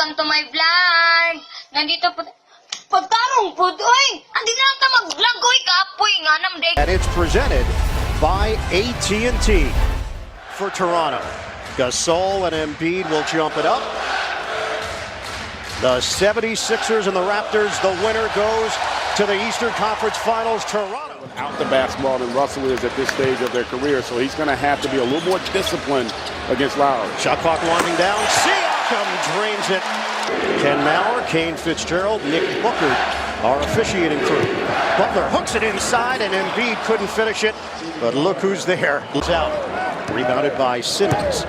welcome to my vlog. Nandito po, pagtarong po, oy! Andi na lang ta mag-vlog, oy, kapoy nga namday. And it's presented by AT&T for Toronto. Gasol and Embiid will jump it up. The 76ers and the Raptors, the winner goes to the Eastern Conference Finals, Toronto. Out the basketball than Russell is at this stage of their career, so he's going to have to be a little more disciplined against Lowry. Shot clock winding down. Siakam drains it. Ken Maurer, Kane Fitzgerald, Nick Booker are officiating crew. Butler hooks it inside, and Embiid couldn't finish it. But look who's there. He's out. Rebounded by Simmons.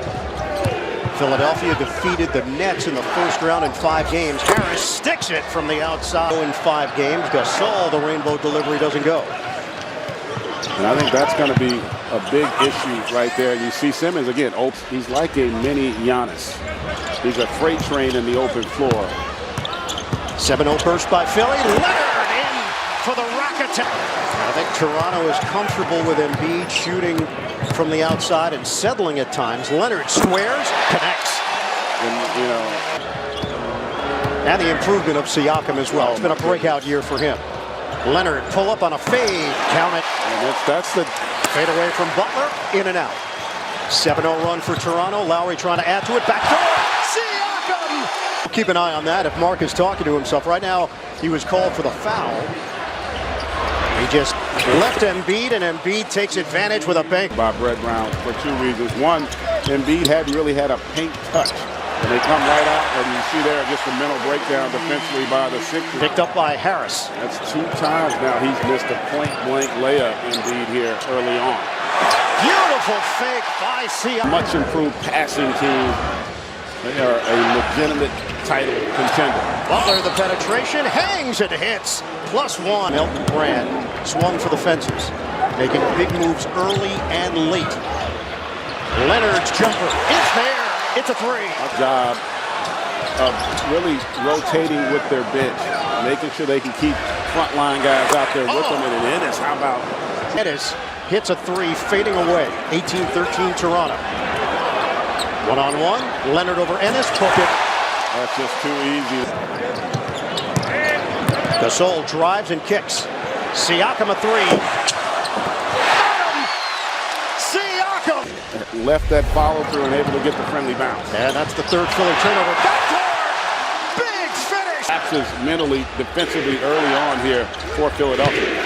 Philadelphia defeated the Nets in the first round in 5 games. Harris sticks it from the outside in 5 games. Gasol, the rainbow delivery doesn't go. And I think that's going to be a big issue right there. You see Simmons again. He's like a mini Giannis. He's a freight train in the open floor. 7-0 burst by Philly. Leonard in for the rocket. I think Toronto is comfortable with Embiid shooting from the outside and settling at times. Leonard squares, connects. And the improvement of Siakam as well. It's been a breakout year for him. Leonard pull up on a fade. Count it. And that's the fade away from Butler. In and out. 7-0 run for Toronto. Lowry trying to add to it. Back door. Siakam! Keep an eye on that if Mark is talking to himself. Right now, he was called for the foul. He just left Embiid, and Embiid takes advantage with a bank. By Brett Brown for 2 reasons. One, Embiid hadn't really had a paint touch. And they come right out, and you see there just a mental breakdown defensively by the Sixers. Picked up by Harris. That's 2 times now he's missed a point-blank layup, Embiid, here early on. Beautiful fake by Siakam. Much improved passing team. They are a legitimate title contender. Butler, the penetration, hangs and hits. +1. Elton Brand swung for the fences, making big moves early and late. Leonard's jumper is there. It's a 3. A job of really rotating with their bench, making sure they can keep frontline guys out there with them. And Ennis, how about? Ennis hits a 3, fading away. 18-13 Toronto. 1-on-1. Leonard over Ennis. Took it. That's just too easy. Gasol drives and kicks. Siakam a 3. Siakam! Left that follow through and able to get the friendly bounce. And that's the 3rd Philly turnover. Backdoor! Big finish! Lapses mentally, defensively early on here for Philadelphia.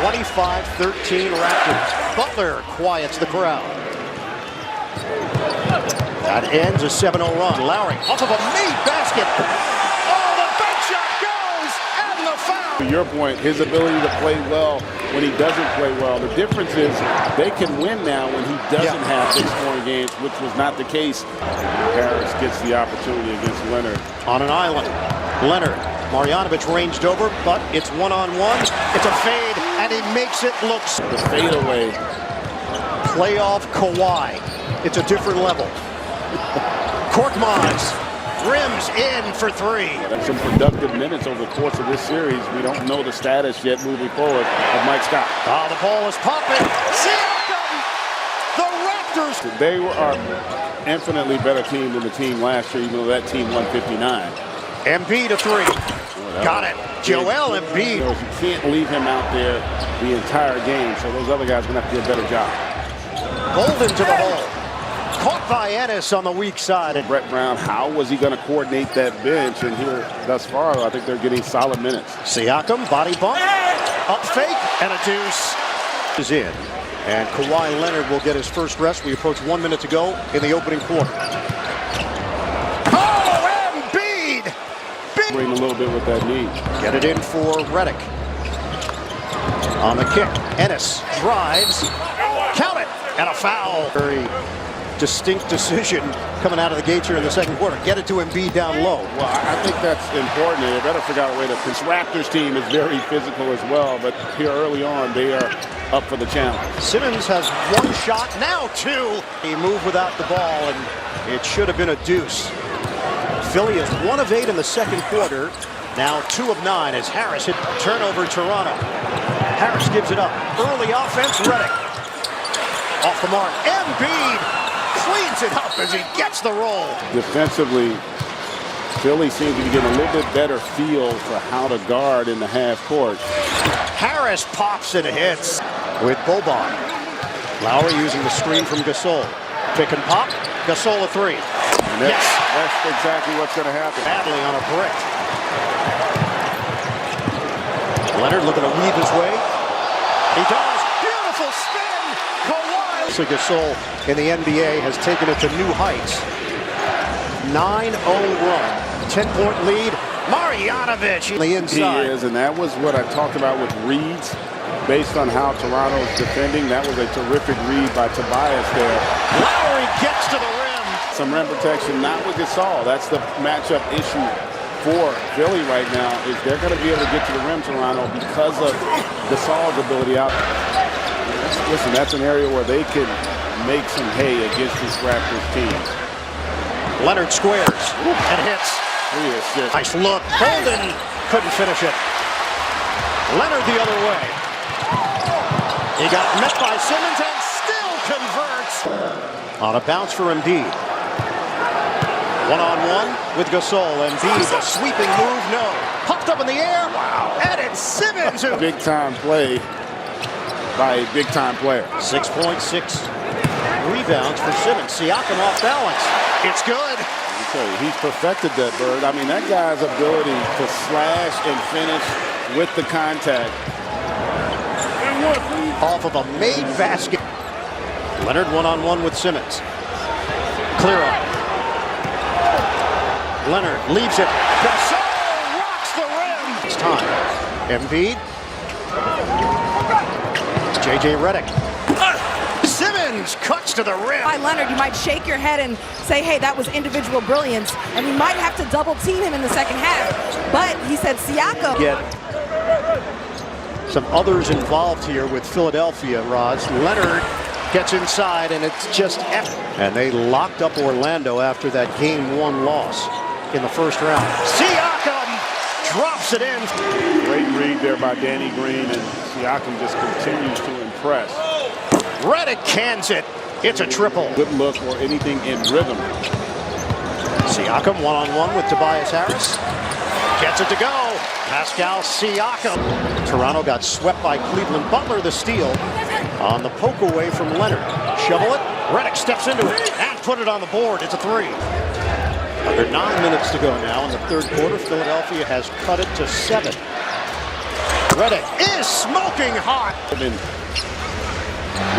25-13 Raptors. Butler quiets the crowd. That ends a 7-0 run. Lowry off of a made basket. Oh, the bank shot goes! And the foul! To your point, his ability to play well when he doesn't play well. The difference is they can win now when he doesn't have big scoring games, which was not the case. Harris gets the opportunity against Leonard. On an island. Leonard. Marjanovic ranged over, but it's 1-on-1. It's a fade, and he makes it look. The fadeaway. Playoff Kawhi. It's a different level. Korkmaz rims in for 3. That's some productive minutes over the course of this series. We don't know the status yet moving forward of Mike Scott. Oh, the ball is popping. Siakam! The Raptors! They were an infinitely better team than the team last year, even though that team won 59. Embiid a 3. Got it. Joel Embiid. You can't leave him out there the entire game, so those other guys are going to have to do a better job. Bolden to the hole. Caught by Ennis on the weak side. And Brett Brown, how was he going to coordinate that bench? And here, thus far, I think they're getting solid minutes. Siakam, body bump, up fake, and a deuce is in. And Kawhi Leonard will get his first rest. We approach 1 minute to go in the opening quarter. Oh, Embiid! Bring a little bit with that knee. Get it in for Redick. On the kick, Ennis drives. Count it! And a foul. Very distinct decision coming out of the gates here in the second quarter. Get it to Embiid down low. Well, I think that's important. They better figure out a way to. This Raptors team is very physical as well, but here early on, they are up for the challenge. Simmons has 1 shot, now 2. He moved without the ball, and it should have been a deuce. Philly is 1 of 8 in the second quarter. Now 2 of 9 as Harris hit turnover Toronto. Harris gives it up. Early offense, Redick. Off the mark, Embiid cleans it up as he gets the roll. Defensively, Philly seems to be getting a little bit better feel for how to guard in the half court. Harris pops and hits with Boban. Lowry using the screen from Gasol. Pick and pop. Gasol a three. And that's exactly what's going to happen. Badly on a brick. Leonard looking to weave his way. He does. Beautiful spin. Kawhi. So Gasol in the NBA has taken it to new heights. 9-0 run. 10-point lead. Marjanovic on the inside. He is, and that was what I talked about with reads. Based on how Toronto's defending, that was a terrific read by Tobias there. Lowry gets to the rim. Some rim protection, not with Gasol. That's the matchup issue for Philly right now, is they're going to be able to get to the rim, Toronto, because of Gasol's ability out. Listen, that's an area where they can make some hay against this Raptors team. Leonard squares and hits. Nice look. Holden couldn't finish it. Leonard the other way. He got met by Simmons and still converts. On a bounce for Embiid. One-on-one with Gasol. Embiid, a sweeping move, no. Popped up in the air. Wow. And it's Simmons. Big-time play by a big-time player. 6.6 rebounds for Simmons. Siakam off balance. It's good. He's perfected that, Bird. I mean, that guy's ability to slash and finish with the contact. Off of a made basket. Leonard one-on-one with Simmons. Clear up. Leonard leaves it. Gasol rocks the rim. It's time. Embiid. J.J. Redick. Simmons cuts to the rim. By Leonard, you might shake your head and say, hey, that was individual brilliance, and we might have to double team him in the second half. But he said Siakam. Get some others involved here with Philadelphia, Roz. Leonard gets inside, and it's just epic. And they locked up Orlando after that Game 1 loss in the first round. Siakam drops it in. Great read there by Danny Green, and Siakam just continues to impress. Redick cans it. It's a triple. Good look or anything in rhythm. Siakam one-on-one with Tobias Harris. Gets it to go. Pascal Siakam. Toronto got swept by Cleveland. Butler the steal on the poke away from Leonard. Shovel it. Redick steps into it and put it on the board. It's a three. Under 9 minutes to go now in the third quarter. Philadelphia has cut it to 7. Redick is smoking hot.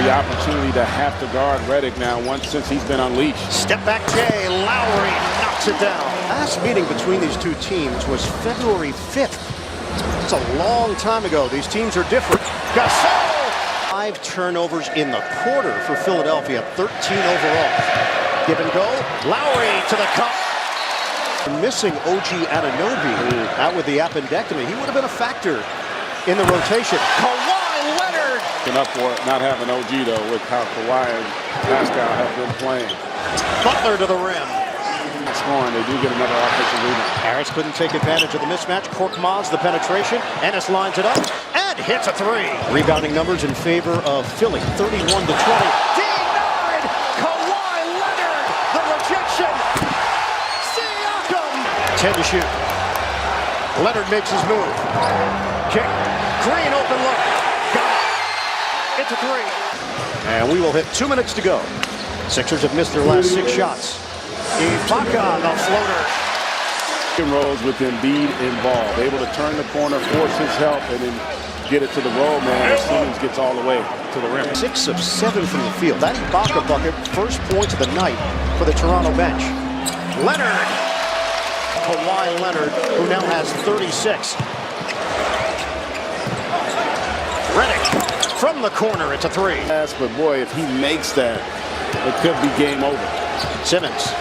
The opportunity to have to guard Redick now since he's been unleashed. Step back Jay. Lowry knocks it down. Last meeting between these two teams was February 5th. It's a long time ago. These teams are different. Gasol! 5 turnovers in the quarter for Philadelphia. 13 overall. Give and go. Lowry to the cup. Missing OG Anunoby out with the appendectomy. He would have been a factor in the rotation. Kawhi Leonard! Up for it, not having OG though, with how Kawhi and Pascal have been playing. Butler to the rim. Scoring, they do get another offensive rebound. Harris couldn't take advantage of the mismatch. Korkmaz the penetration. Ennis lines it up and hits a three. Rebounding numbers in favor of Philly. 31 to 20. Denied! Kawhi Leonard! The rejection! Siakam! 10 to shoot. Leonard makes his move. Kick. Green open look. Got it. It's a three. And we will hit 2 minutes to go. Sixers have missed their last 6 shots. Ibaka, the floater. Rolls with Embiid involved. Able to turn the corner, force his help, and then get it to the roll man as Simmons gets all the way to the rim. 6 of 7 from the field. That Ibaka bucket, first points of the night for the Toronto bench. Leonard. Kawhi Leonard, who now has 36. Redick. From the corner, it's a three. Yes, but boy, if he makes that, it could be game over. Simmons.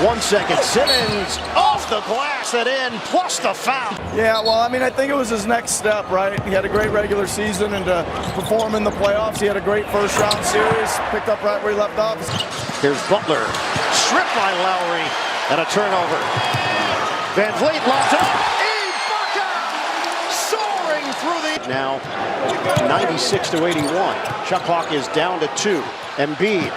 1 second. Simmons off the glass and in, plus the foul. Yeah, well, I mean, I think it was his next step, right? He had a great regular season, and to perform in the playoffs, he had a great first-round series, picked up right where he left off. Here's Butler. Stripped by Lowry, and a turnover. Van Vliet lobs it up. Ibaka soaring through the... Now, 96 to 81. Shot clock is down to 2. Embiid.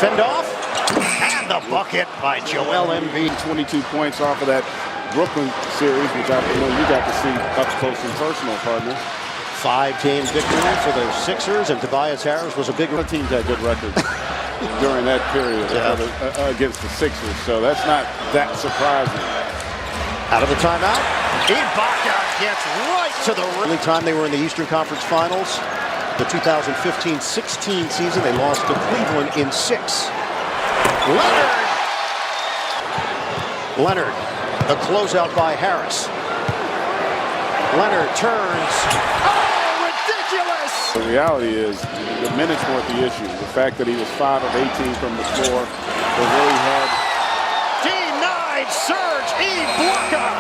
Fend off. And the bucket by Joel Embiid. 22 points off of that Brooklyn series, which I know you got to see up close and personal, partner. 5-game victory for the Sixers, and Tobias Harris was a big... The teams had good records during that period against the Sixers, so that's not that surprising. Out of the timeout, Ibaka gets right to the rim. The time they were in the Eastern Conference Finals, the 2015-16 season, they lost to Cleveland in 6. Leonard, the closeout by Harris. Leonard turns. Oh, ridiculous! The reality is, the minutes weren't the issue. The fact that he was 5 of 18 from the floor, they really had... Denied Serge Ibaka!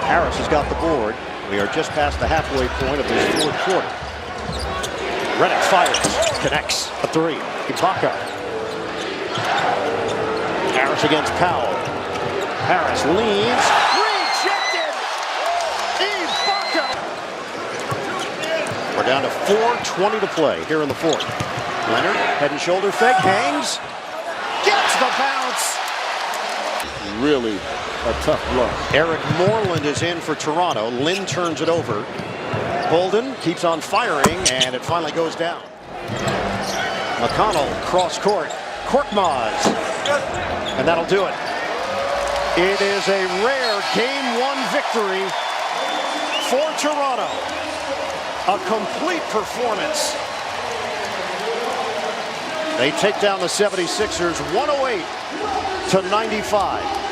Harris has got the board. We are just past the halfway point of this fourth quarter. Redick fires, connects a 3. Ibaka. Harris against Powell. Harris leads. Rejected! Ibaka! We're down to 4:20 to play here in the fourth. Leonard, head and shoulder fake, hangs. Gets the bounce! Really a tough blow. Eric Moreland is in for Toronto. Lynn turns it over. Bolden keeps on firing, and it finally goes down. McConnell, cross court. Korkmaz. And that'll do it. It is a rare Game 1 victory for Toronto. A complete performance. They take down the 76ers 108-95.